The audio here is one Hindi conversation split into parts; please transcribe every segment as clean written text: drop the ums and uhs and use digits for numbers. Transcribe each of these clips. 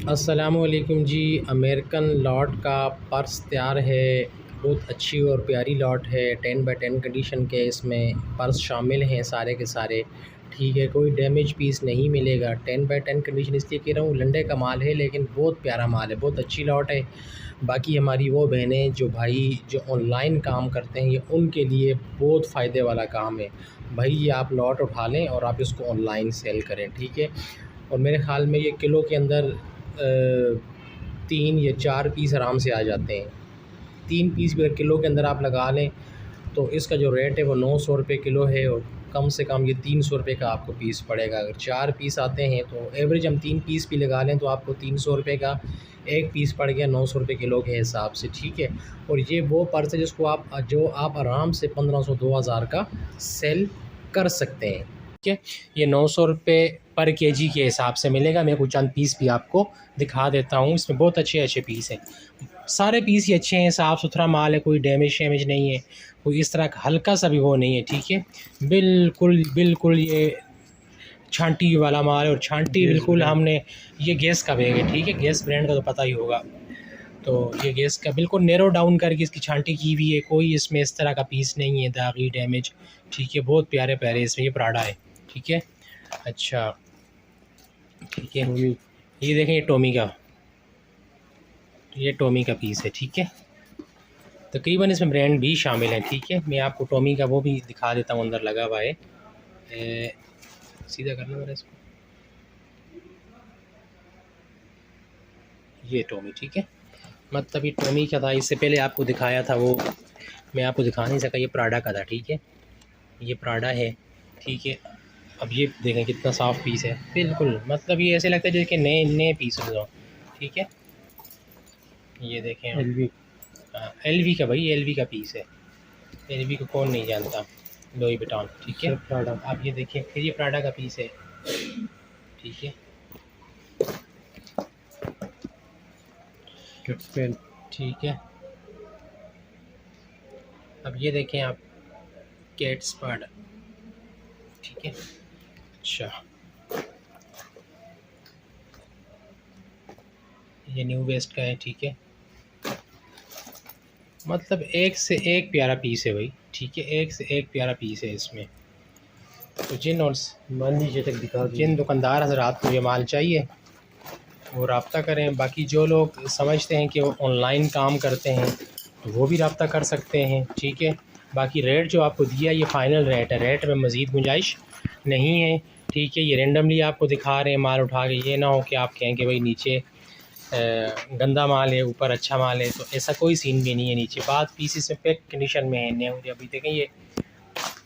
अस्सलामुअलैकुम जी। अमेरिकन लॉट का पर्स तैयार है। बहुत अच्छी और प्यारी लॉट है। 10x10 कंडीशन के इसमें पर्स शामिल हैं सारे के सारे। ठीक है, कोई डैमेज पीस नहीं मिलेगा। 10x10 कंडीशन इसलिए कह रहा हूँ, लंडे का माल है लेकिन बहुत प्यारा माल है, बहुत अच्छी लॉट है। बाकी हमारी वो बहनें जो भाई जो ऑनलाइन काम करते हैं, ये उनके लिए बहुत फ़ायदे वाला काम है। भाई ये आप लॉट उठा लें और आप इसको ऑनलाइन सेल करें, ठीक है। और मेरे ख़्याल में ये किलो के अंदर 3 या 4 पीस आराम से आ जाते हैं। 3 पीस भी अगर किलो के अंदर आप लगा लें तो इसका जो रेट है वो 900 रुपये किलो है, और कम से कम ये 300 रुपये का आपको पीस पड़ेगा। अगर 4 पीस आते हैं तो एवरेज हम 3 पीस भी लगा लें तो आपको 300 रुपये का एक पीस पड़ गया, 900 रुपये किलो के हिसाब से, ठीक है। और ये वो पर्स है जिसको आप आराम से 1500-2000 का सेल कर सकते हैं, ठीक है। ये 900 रुपये पर केजी के हिसाब से मिलेगा। मैं कुछ चंद पीस भी आपको दिखा देता हूँ। इसमें बहुत अच्छे अच्छे पीस हैं, सारे पीस ही अच्छे हैं, साफ़ सुथरा माल है, कोई डैमेज शैमेज नहीं है, कोई इस तरह का हल्का सा भी वो नहीं है, ठीक है। बिल्कुल बिल्कुल ये छांटी वाला माल है, और छांटी बिल्कुल हमने, ये गैस का बैग है, ठीक है। गैस ब्रांड का तो पता ही होगा। तो ये गैस का बिल्कुल नैरो डाउन करके इसकी छांटी की हुई है, कोई इसमें इस तरह का पीस नहीं है दागी डैमेज, ठीक है। बहुत प्यारे प्यारे इसमें ये प्राडा है, ठीक है। अच्छा, ठीक है। ये देखें, ये टोमी का पीस है, ठीक है। तकरीबन इसमें ब्रांड भी शामिल हैं, ठीक है। मैं आपको टोमी का वो भी दिखा देता हूँ, अंदर लगा हुआ है। सीधा करना मेरा इसको, ये टोमी, ठीक है। मतलब ये टोमी का था, इससे पहले आपको दिखाया था वो, मैं आपको दिखा नहीं सका, ये प्राडा का था, ठीक है। ये प्राडा है, ठीक है। अब ये देखें कितना साफ़ पीस है, बिल्कुल मतलब ये ऐसे लगता है जैसे कि नए नए पीस हो, ठीक है। ये देखें LV, हाँ LV का, भाई LV का पीस है। LV को कौन नहीं जानता, लुई विटॉन, ठीक है। प्राडा, आप ये देखें, फिर ये प्राडा का पीस है, ठीक है। ठीक है। अब ये देखें आप, कैट्स प्राडा, ठीक है। अच्छा, ये न्यू वेस्ट का है, ठीक है। मतलब एक से एक प्यारा पीस है भाई, ठीक है। एक से एक प्यारा पीस है इसमें। तो जिन दुकानदार हज़रात को ये माल चाहिए वो रब्ता करें। बाकी जो लोग समझते हैं कि वो ऑनलाइन काम करते हैं तो वो भी रब्ता कर सकते हैं, ठीक है। बाकी रेट जो आपको दिया ये फ़ाइनल रेट है, रेट में मज़ीद गुंजाइश नहीं है, ठीक है। ये रेंडमली आपको दिखा रहे हैं माल उठा के, ये ना हो कि आप कहें कि भाई नीचे गंदा माल है ऊपर अच्छा माल है, तो ऐसा कोई सीन भी नहीं है। नीचे बात पीस में पैक कंडीशन में है, नहीं अभी देखें ये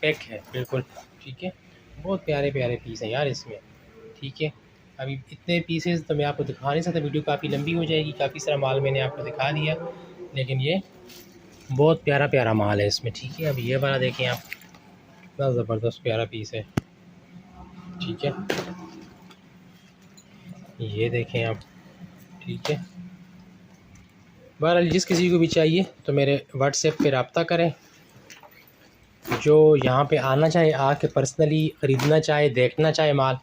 पैक है बिल्कुल, ठीक है। बहुत प्यारे प्यारे पीस हैं यार इसमें, ठीक है। अभी इतने पीसेस तो मैं आपको दिखा नहीं सकता, वीडियो काफ़ी लंबी हो जाएगी। काफ़ी सारा माल मैंने आपको दिखा दिया, लेकिन ये बहुत प्यारा प्यारा माल है इसमें, ठीक है। अब ये वाला देखें आप, कितना ज़बरदस्त प्यारा पीस है, ठीक है। ये देखें आप, ठीक है। बहरहाल जिस किसी को भी चाहिए तो मेरे व्हाट्सएप पे रब्ता करें। जो यहाँ पे आना चाहे, आके पर्सनली ख़रीदना चाहे, देखना चाहे माल,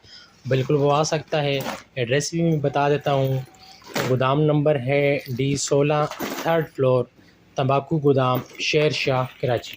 बिल्कुल वो आ सकता है। एड्रेस भी मैं बता देता हूँ। गोदाम नंबर है D16, 3rd फ्लोर, तंबाकू गोदाम, शेर शाह, कराची।